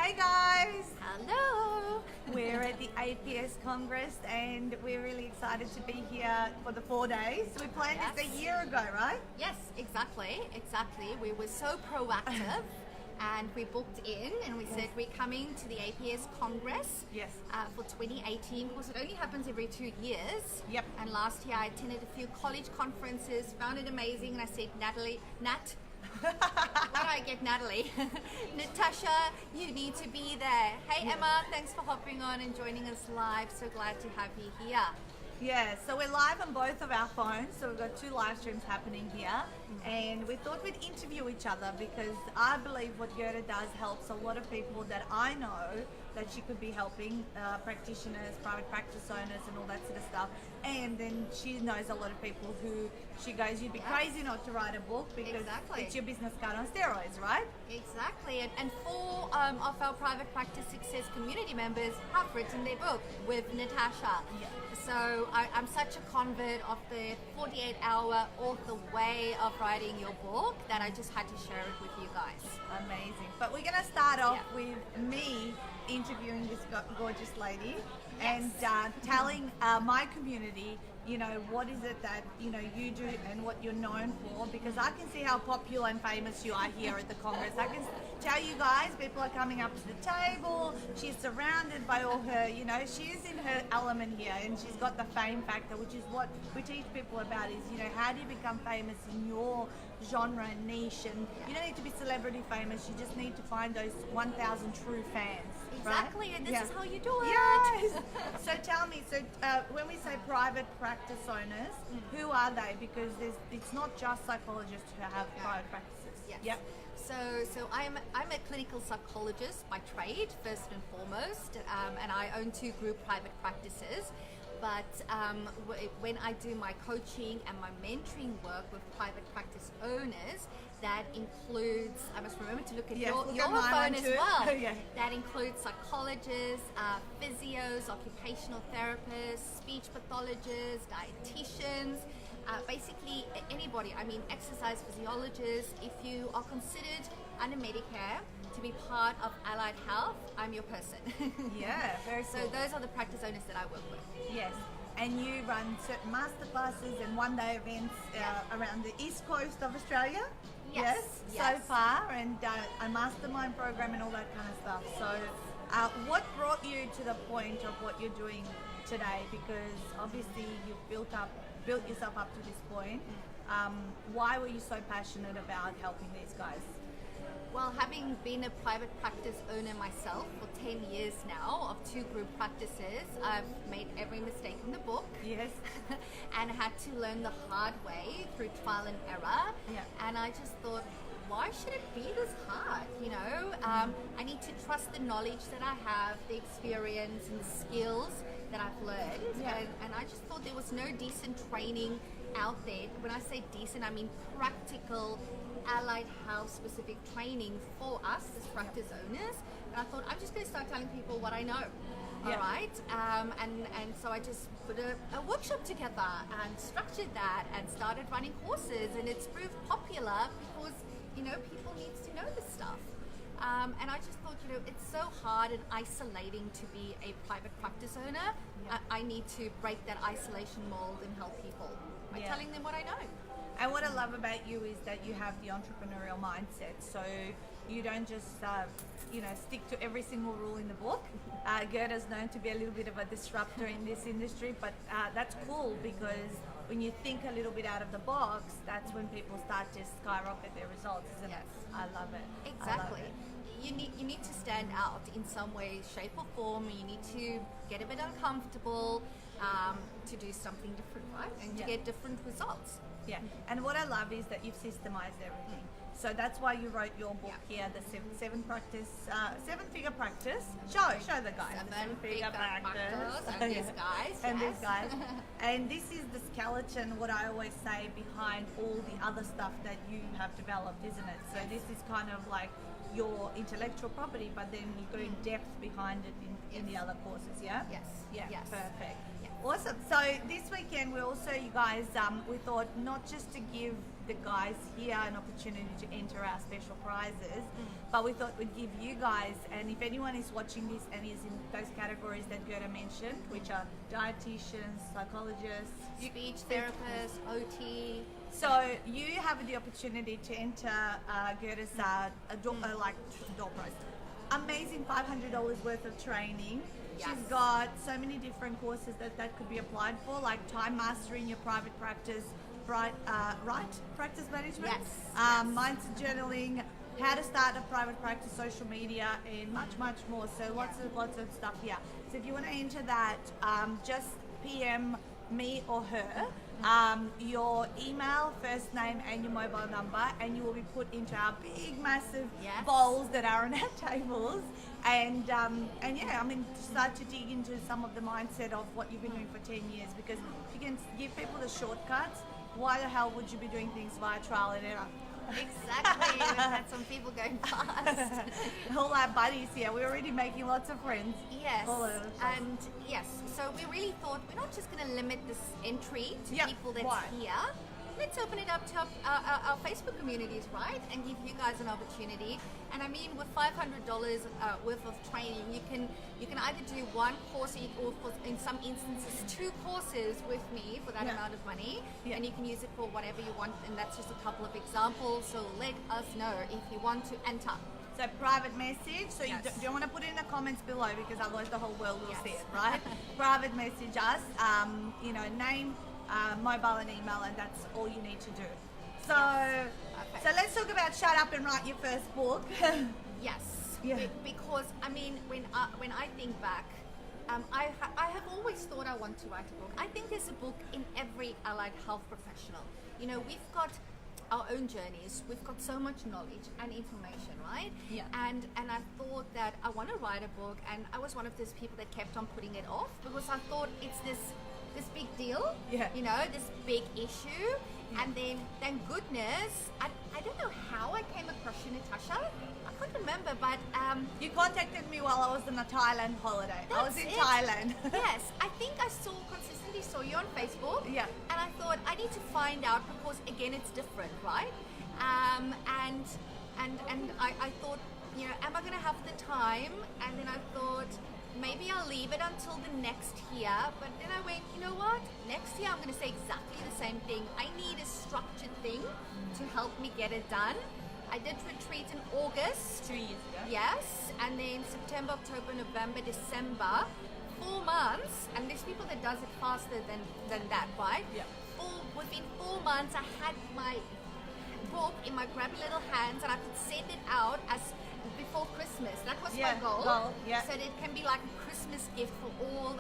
Hey guys! Hello! We're at the APS Congress and we're really excited to be here for the 4 days. We planned this a year ago, right? Yes, exactly. We were so proactive and we booked in and we said we're coming to the APS Congress for 2018 because it only happens every 2 years. Yep. And last year I attended a few college conferences, found it amazing, and I said, Nat, why do I get Natalie? Natasha, you need to be there. Hey Emma, thanks for hopping on and joining us live. So glad to have you here. Yeah, so we're live on both of our phones, so we've got 2 live streams happening here, and we thought we'd interview each other because I believe what Gerda does helps a lot of people that I know that she could be helping, practitioners, private practice owners and all that sort of stuff. And then she knows a lot of people who she goes, you'd be crazy not to write a book because it's your business card on steroids, right? Exactly, and 4 of our private practice success community members have written their book with Natasha. Yeah. So I'm such a convert of the 48-hour author way of writing your book that I just had to share it with you guys. Amazing. But we're going to start off with me interviewing this gorgeous lady and telling my community, you know, what is it that, you know, you do and what you're known for, because I can see how popular and famous you are here at the Congress. I can tell you guys, people are coming up to the table, she's surrounded by all her, you know, she is in her element here and she's got the fame factor, which is what we teach people about is, you know, how do you become famous in your genre and niche, and you don't need to be celebrity famous, you just need to find those 1,000 true fans. Exactly, right? and this is how you do it. Yes. So tell me, when we say private practice owners, who are they? Because it's not just psychologists who have private practices. Yes. Yep. So I'm a clinical psychologist by trade, first and foremost, and I own 2 group private practices. But when I do my coaching and my mentoring work with private practice owners, that includes, I must remember to look at your phone as well. That includes psychologists, physios, occupational therapists, speech pathologists, dietitians, basically anybody. I mean, exercise physiologists. If you are considered under Medicare to be part of allied health, I'm your person. Yeah, very So cool. those are the practice owners that I work with. Yes. And you run certain masterclasses and one-day events around the east coast of Australia. Yes. So far, and a mastermind program and all that kind of stuff. So, what brought you to the point of what you're doing today? Because obviously you've built yourself up to this point. Why were you so passionate about helping these guys? Well, having been a private practice owner myself for 10 years now of 2 group practices, I've made every mistake in the book. Yes. And had to learn the hard way through trial and error. Yeah. And I just thought, why should it be this hard? You know, I need to trust the knowledge that I have, the experience and the skills that I've learned. Yeah. And I just thought there was no decent training out there. When I say decent, I mean practical allied health specific training for us as practice owners. And I thought, I'm just going to start telling people what I know. All right, and so I just put a workshop together and structured that and started running courses, and it's proved popular because, you know, people need to know this stuff. And I just thought, you know, it's so hard and isolating to be a private practice owner. I need to break that isolation mold and help people by telling them what I know. And what I love about you is that you have the entrepreneurial mindset. So you don't just, you know, stick to every single rule in the book. Gerda's known to be a little bit of a disruptor in this industry, but that's cool because when you think a little bit out of the box, that's when people start to skyrocket their results, isn't it? I love it. Exactly. I love it. You need to stand out in some way, shape or form. You need to get a bit uncomfortable to do something different, right? And to get different results. Yeah, and what I love is that you've systemized everything. So that's why you wrote your book here, the seven-figure practice. Show the guys. Seven-figure practice. And these guys. And these guys. And this is the skeleton, what I always say, behind all the other stuff that you have developed, isn't it? So this is kind of like your intellectual property, but then you go in depth behind it in the other courses, yeah? Yes. Yeah, Yes. perfect. Awesome. So this weekend we also, you guys, we thought not just to give the guys here an opportunity to enter our special prizes, but we thought we'd give you guys, and if anyone is watching this and is in those categories that Gerda mentioned, which are dietitians, psychologists, Speech therapists, OT. so you have the opportunity to enter Gerda's door prize. Amazing $500 worth of training. Yes. She's got so many different courses that could be applied for, like time mastering your private practice, right practice management, Yes. mindset journaling, how to start a private practice, social media, and much more. So lots of stuff here. So if you want to enter that, just PM me or her your email, first name, and your mobile number, and you will be put into our big massive Yes. bowls that are on our tables, and yeah, I mean, start to dig into some of the mindset of what you've been doing for 10 years, because if you can give people the shortcuts, why the hell would you be doing things via trial and error? Exactly. We've had some people going past. All our buddies here, we're already making lots of friends. Yes, All over the place. and yes, so we really thought we're not just going to limit this entry to Yep. people that's Why? here. Let's open it up to our Facebook communities, right? And give you guys an opportunity. And I mean, with $500 worth of training, you can either do one course or in some instances 2 courses with me for that Yeah. amount of money, Yeah. and you can use it for whatever you want. And that's just a couple of examples. So let us know if you want to enter. So private message, so you Yes. don't want to put it in the comments below, because otherwise the whole world will Yes. see it, right? Private message us, name, mobile and email, and that's all you need to do. So, Okay. so let's talk about Shut Up and Write Your First Book. Yes, Yeah. because I mean, when I think back, I have always thought I want to write a book. I think there's a book in every allied health professional. You know, we've got our own journeys. We've got so much knowledge and information, right? Yeah. And I thought that I want to write a book, and I was one of those people that kept on putting it off because I thought it's this big deal, Yeah. you know, this big issue. And then, thank goodness, I don't know how I came across you, Natasha. I can't remember, but You contacted me while I was on a Thailand holiday. I was That's in it. Thailand. yes, I think I consistently saw you on Facebook. Yeah. And I thought I need to find out because again, it's different, right? And I thought, you know, am I going to have the time? And then I thought maybe I'll leave it until the next year. But then I went, you know what? Next year I'm going to say exactly the same thing. I need a structured thing to help me get it done. I did retreat in August. 2 years ago. Yes, and then September, October, November, December, 4 months, and there's people that does it faster than that, right? Yeah. Within 4 months, I had my book in my grubby little hands, and I could send it out as before Christmas. That was Yeah, my goal. yeah. So that it can be like a Christmas gift for all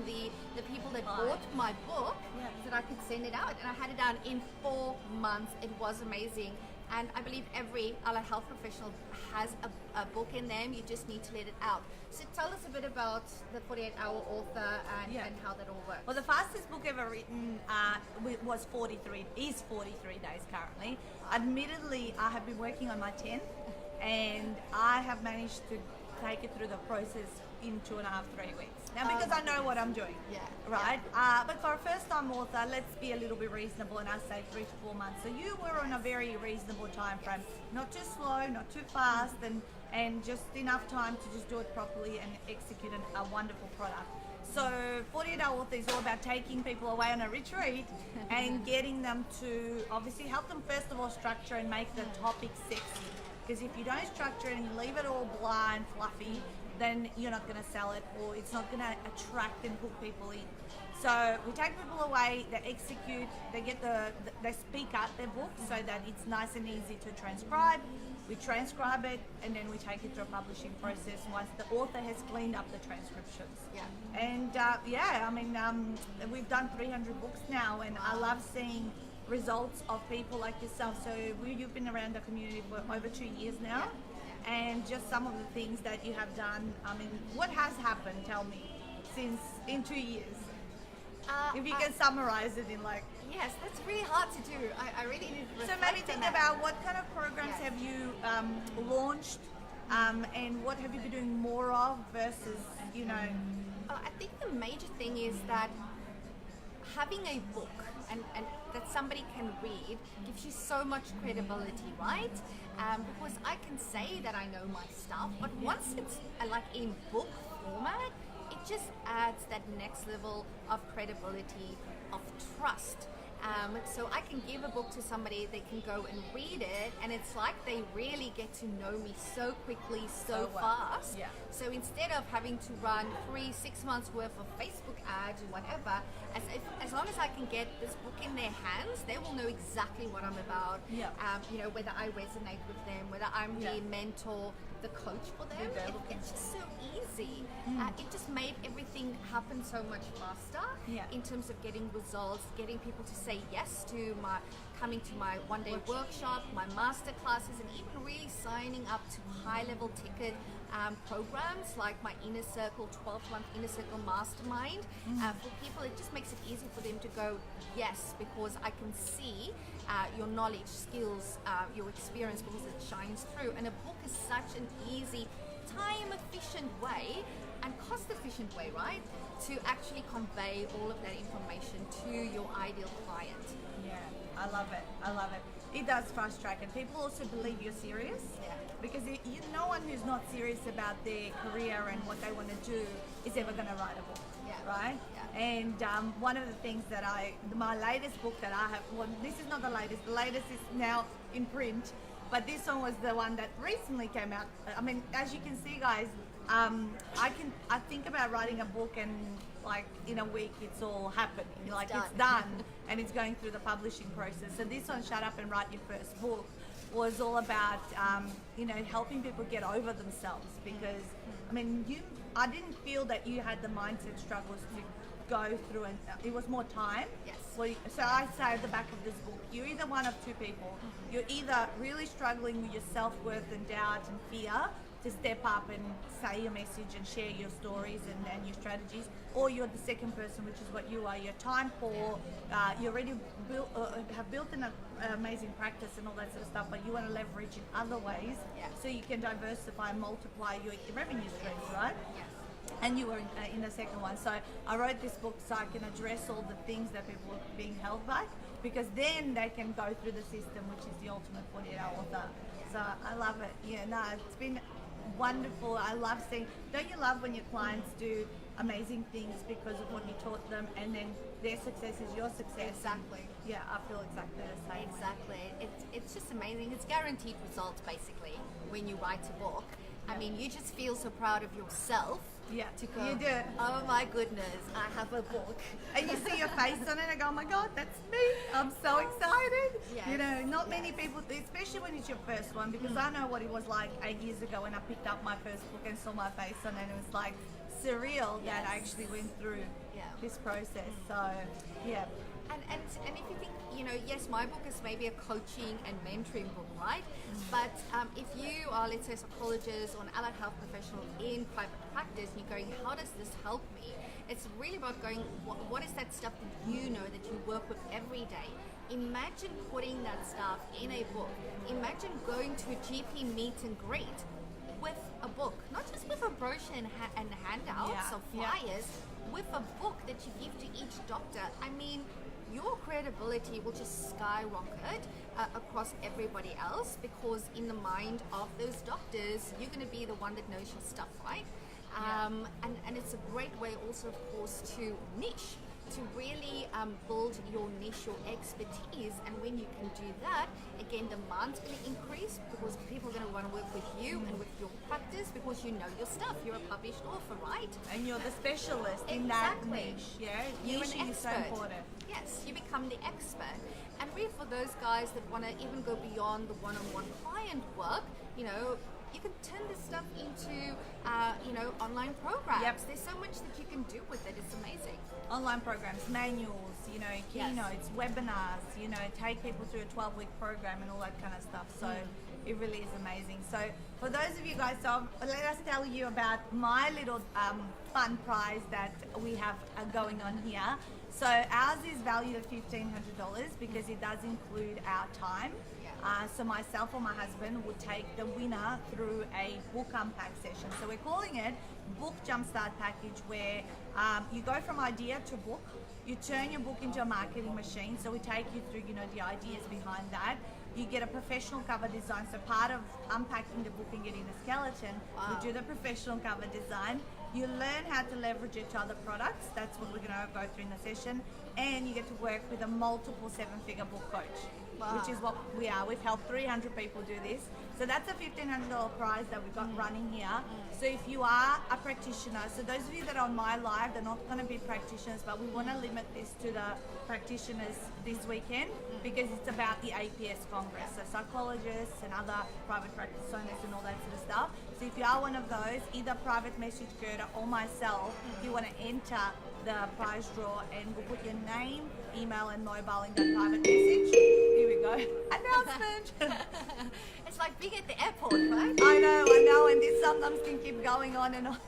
the people that Right. bought my book, Yeah. so that I could send it out, and I had it done in 4 months. It was amazing. And I believe every allied health professional has a book in them. You just need to let it out. So tell us a bit about the 48-hour author and, Yeah. and how that all works. Well, the fastest book ever written is 43 days currently. Admittedly, I have been working on my 10th, and I have managed to take it through the process in 2.5, 3 weeks. Now, because I know what I'm doing, Yeah. right? But for a first-time author, let's be a little bit reasonable, and I say 3 to 4 months. So you were on a very reasonable time frame, not too slow, not too fast, and just enough time to just do it properly and execute a wonderful product. So 48-hour author is all about taking people away on a retreat and getting them to obviously help them first of all structure and make the topic sexy. Because if you don't structure it and you leave it all blah and fluffy, then you're not going to sell it, or it's not going to attract and hook people in. So we take people away, they execute, they speak out their book so that it's nice and easy to transcribe. We transcribe it, and then we take it through a publishing process once the author has cleaned up the transcriptions. Yeah. And we've done 300 books now, and I love seeing results of people like yourself. So you've been around the community for over 2 years now, and just some of the things that you have done. I mean, what has happened, tell me, in 2 years? If you can summarize it in like... Yes, that's really hard to do. I really need to So reflect maybe on think that. about what kind of programs Yes. have you launched, and what have you been doing more of versus, I think the major thing is that having a book and that somebody can read gives you so much credibility, right? Because I can say that I know my stuff, but once it's like in book format, it just adds that next level of credibility, of trust. So I can give a book to somebody, they can go and read it, and it's like they really get to know me so quickly, so fast. Yeah. So instead of having to run 3-6 months worth of Facebook ads or whatever, as long as I can get this book in their hands, they will know exactly what I'm about. Yeah. You know, whether I resonate with them, whether I'm the mentor, the coach for them. It's just so easy. It just made everything happen so much faster in terms of getting results, getting people to say yes to coming to my one-day workshop, my master classes, and even really signing up to high-level ticket programs like my Inner Circle, 12-month Inner Circle Mastermind. For people, it just makes it easy for them to go yes, because I can see your knowledge, skills, your experience, because it shines through. And a book is such an easy, time-efficient way and cost-efficient way, right, to actually convey all of that information to your ideal client. Yeah, I love it. I love it. It does fast track, and people also believe you're serious. Yeah. Because no one who's not serious about their career and what they want to do is ever going to write a book, right? Yeah. And one of the things that my latest book that I have, well, this is not the latest is now in print, but this one was the one that recently came out. I mean, as you can see, guys, I think about writing a book, and like in a week it's all happening. It's done and it's going through the publishing process. So this one, Shut Up and Write Your First Book, was all about helping people get over themselves, because I didn't feel that you had the mindset struggles to go through, and it was more time. Yes. So I say at the back of this book, you're either one of two people. You're either really struggling with your self-worth and doubt and fear to step up and say your message and share your stories and your strategies, or you're the second person, which is what you are. You're time poor, you already have built an amazing practice and all that sort of stuff, but you want to leverage in other ways so you can diversify and multiply your revenue streams, right? Yes. And you were in the second one. So I wrote this book so I can address all the things that people are being held back, because then they can go through the system, which is the ultimate 48-hour author. So I love it. Yeah, no, it's been wonderful. I love seeing, don't you love when your clients do amazing things because of what you taught them, and then their success is your success? Exactly. Yeah, I feel exactly the same. Exactly. It's just amazing. It's guaranteed results, basically, when you write a book. I mean, you just feel so proud of yourself. Yeah, to go, you do. Oh my goodness, I have a book. And you see your face on it and go, oh my God, that's me. I'm so excited. Yes. Not many people, especially when it's your first one, because I know what it was like 8 years ago when I picked up my first book and saw my face on it, and it was like surreal that I actually went through this process. So, yeah. And if you think, yes, my book is maybe a coaching and mentoring book, right? But if you are, let's say, a psychologist or an allied health professional in private practice, and you're going, how does this help me? It's really about going, what is that stuff that you know that you work with every day? Imagine putting that stuff in a book. Imagine going to a GP meet and greet with a book, not just with a brochure and handouts or flyers, with a book that you give to each doctor. I mean, your credibility will just skyrocket across everybody else, because in the mind of those doctors, you're going to be the one that knows your stuff, right? And it's a great way also, of course, to niche, to really build your niche, your expertise. And when you can do that, again, demand's going to increase, because people are going to want to work with you and with your practice, because you know your stuff. You're a published author, right? And you're the specialist in that niche. Yeah, you're niche an is so expert. important. Yes, you become the expert. And really, for those guys that want to even go beyond the one-on-one client work, you can turn this stuff into, online programs. Yep. There's so much that you can do with it. It's amazing. Online programs, manuals, keynotes, webinars, take people through a 12-week program and all that kind of stuff. So it really is amazing. So for those of you guys, let us tell you about my little fun prize that we have going on here. So ours is valued at $1,500 because it does include our time. So myself or my husband would take the winner through a book unpack session. So we're calling it Book Jumpstart Package, where you go from idea to book. You turn your book into a marketing machine. So we take you through, the ideas behind that. You get a professional cover design. So part of unpacking the book and getting the skeleton, we do the professional cover design. You learn how to leverage it to other products. That's what we're going to go through in the session. And you get to work with a multiple 7-figure book coach, which is what we are. We've helped 300 people do this. So that's a $1,500 prize that we've got running here. So if you are a practitioner, so those of you that are on my live, they're not going to be practitioners, but we want to limit this to the practitioners this weekend because it's about the APS Congress. So psychologists and other private practice owners and all that sort of stuff. So if you are one of those, either private message Gerda or myself, if you want to enter the prize draw, and we'll put your name, email and mobile in that private message. Here we go. Announcement. It's like being at the airport, right? I know, and this sometimes can keep going on and on.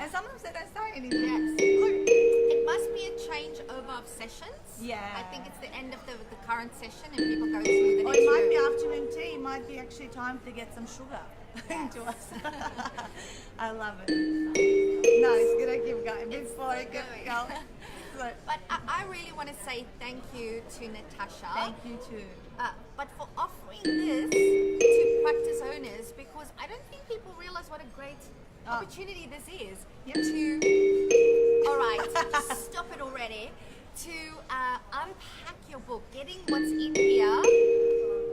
And sometimes they don't say anything. Yes. It must be a changeover of sessions. Yeah. I think it's the end of the current session and people go to the Or next it might be room. afternoon tea. It might be actually time to get some sugar into us. I love it. No, it's gonna keep going before it gets going. But I really want to say thank you to Natasha. Thank you too. But for offering this to practice owners, because I don't think people realize what a great opportunity this is. Yep. All right, just stop it already. To unpack your book, getting what's in here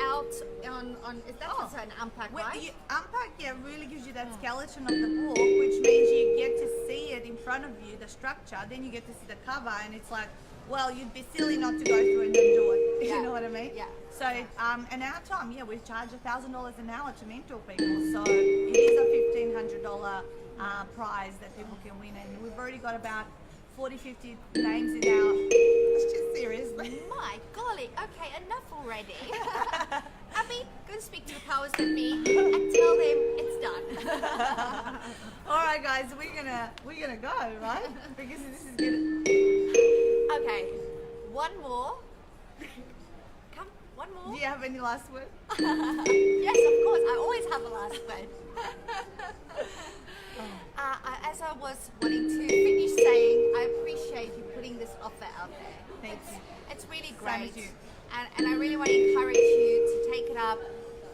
out on is that also an unpack, Well, right? Unpack, really gives you that skeleton of the book, which means you get to see it in front of you, the structure. Then you get to see the cover, and it's like, well, you'd be silly not to go through and then do it. Yeah. You know what I mean? Yeah. So, and our time, we charge $1,000 an hour to mentor people. So it is a $1,500 prize that people can win, and we've already got about 40, 50 names in our. It's just seriously. My golly, okay, enough already. Abby, go and speak to the powers that be and tell them it's done. All right, guys, we're gonna go, right? Because this is gonna. Okay, one more. Come, one more. Do you have any last word? Yes, of course. I always have a last word. As I was wanting to finish saying, I appreciate you putting this offer out there. Thank you. It's really Same great. as you. And I really want to encourage you to take it up.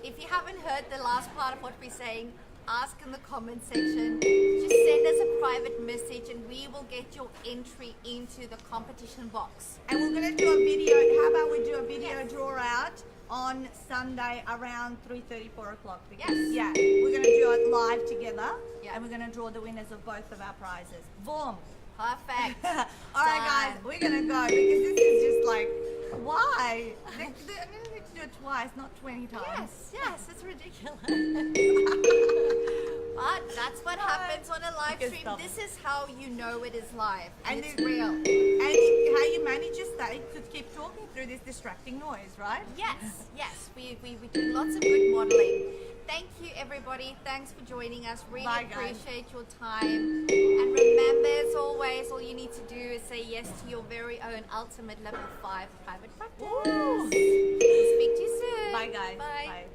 If you haven't heard the last part of what we're saying, ask in the comment section. Just send us a private message and we will get your entry into the competition box. And we're gonna do a video. How about we do a video draw out on Sunday around 3:30, 4 o'clock? Yes. Yeah, we're gonna do it live together, Yeah. and we're gonna draw the winners of both of our prizes. Boom. Perfect. All right, guys, we're gonna go because this is just like, why? I mean, they need to do it twice, not 20 times. Yes, it's ridiculous. But that's what happens on a live Good stream. stuff. This is how you know it is live. And it's it- real. And how you manage your state to keep talking through this distracting noise, right? Yes. We do lots of good modeling. Thank you, everybody. Thanks for joining us. Really Bye, guys. appreciate your time. And remember, as always, all you need to do is say yes to your very own ultimate level 5 private practice. Woo! Speak to you soon. Bye, guys. Bye. Bye.